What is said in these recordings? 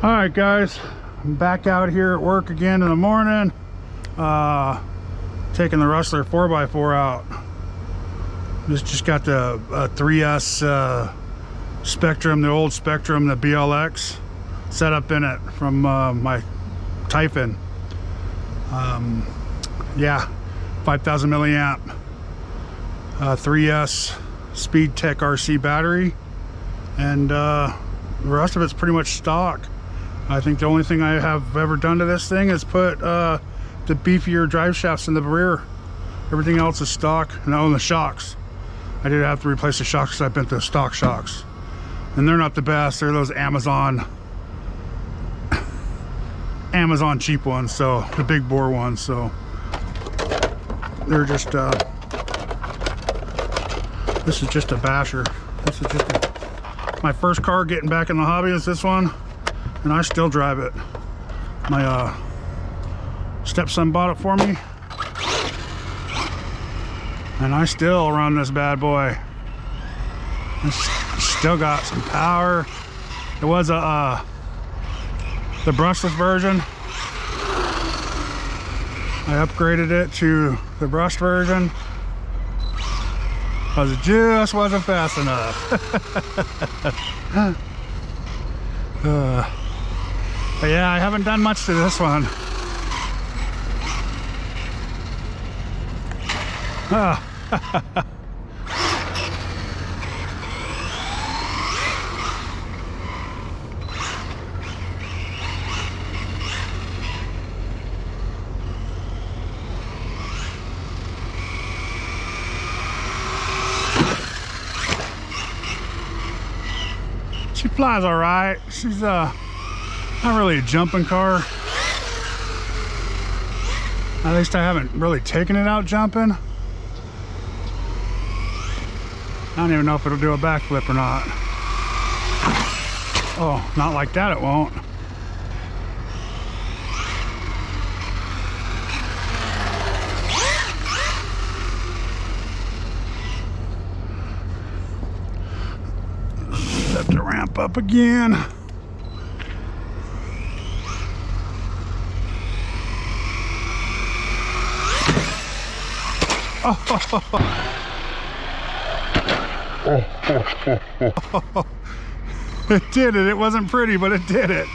All right, guys, I'm back out here at work again in the morning, taking the Rustler 4x4 out. Just got the 3S Spectrum, the old Spectrum, the BLX set up in it from my Typhon. Yeah, 5,000 milliamp 3S SpeedTek RC battery, and the rest of it's pretty much stock. I think the only thing I have ever done to this thing is put the beefier drive shafts in the rear. Everything else is stock. And the shocks, I did have to replace the shocks because I bent the stock shocks, and they're not the best. They're those Amazon cheap ones, so the big bore ones. So they're just this is just a basher. This is just my first car getting back in the hobby is this one, and I still drive it. My stepson bought it for me, and I still run this bad boy. It's still got some power. It was the brushless version. I upgraded it to the brushed version because it just wasn't fast enough. But yeah, I haven't done much to this one. She flies all right. She's not really a jumping car. At least I haven't really taken it out jumping. I don't even know if it'll do a backflip or not. Oh, not like that, it won't. Have to ramp up again. It did it. It wasn't pretty, but it did it.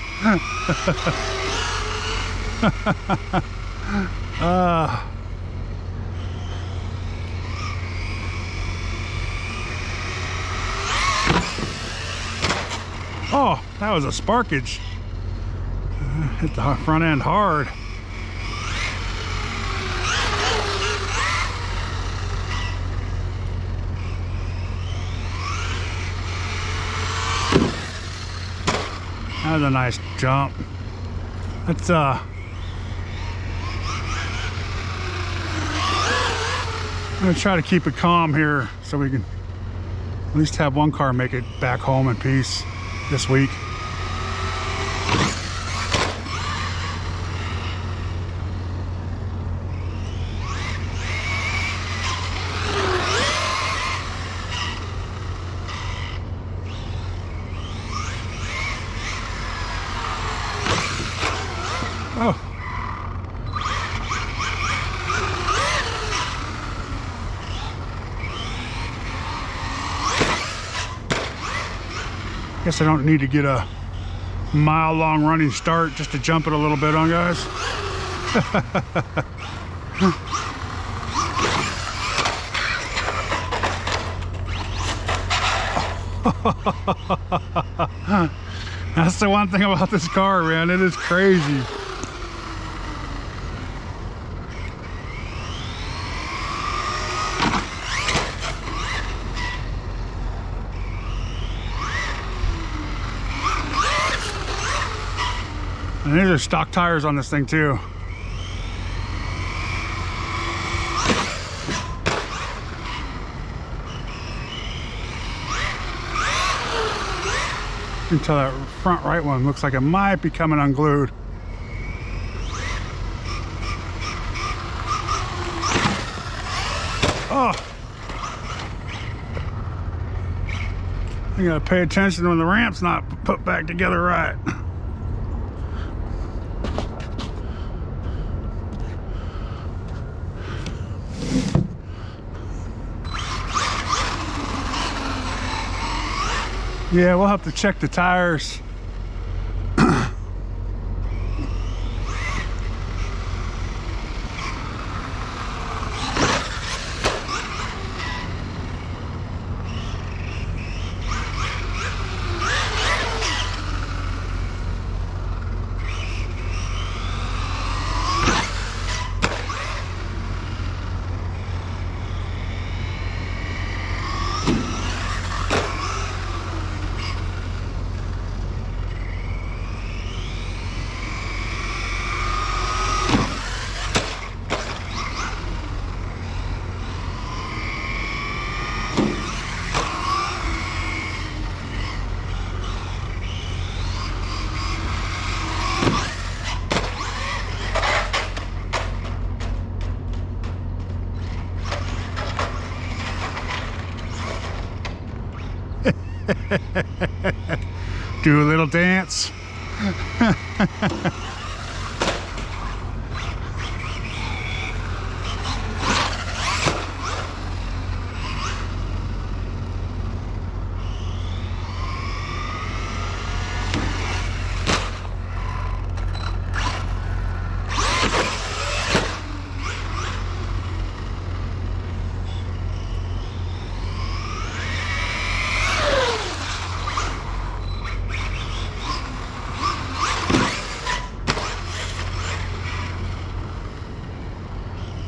Oh, that was a sparkage. Hit the front end hard. That was a nice jump. Let's I'm gonna try to keep it calm here so we can at least have one car make it back home in peace this week. Oh. Guess I don't need to get a mile-long running start just to jump it a little bit on, guys. That's the one thing about this car, man. It is crazy. And these are stock tires on this thing too. Until that front right one looks like it might be coming unglued. Oh! You gotta pay attention when the ramp's not put back together right. Yeah, we'll have to check the tires. Do a little dance.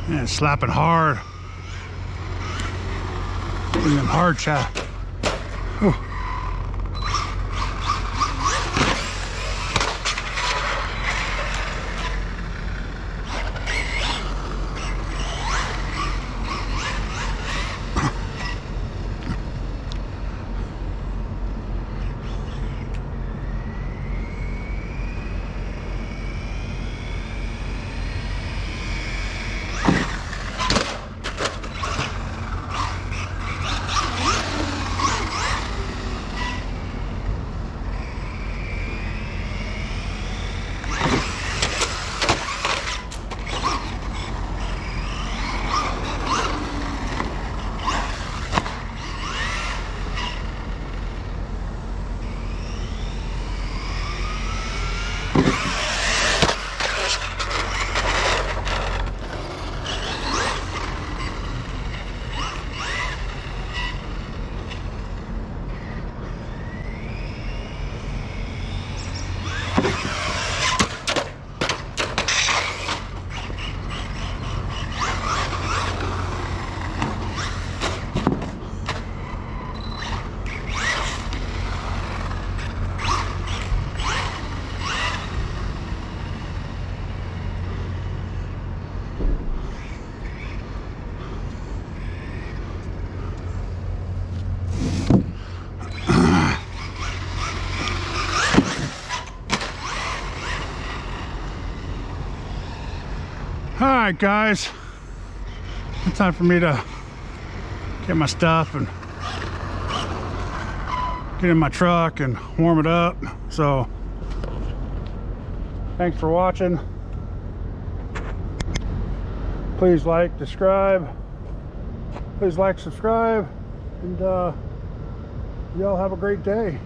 Man, slapping hard. Getting them hard chat. Ooh. Alright guys, it's time for me to get my stuff and get in my truck and warm it up. So thanks for watching. Please like, subscribe, and y'all have a great day.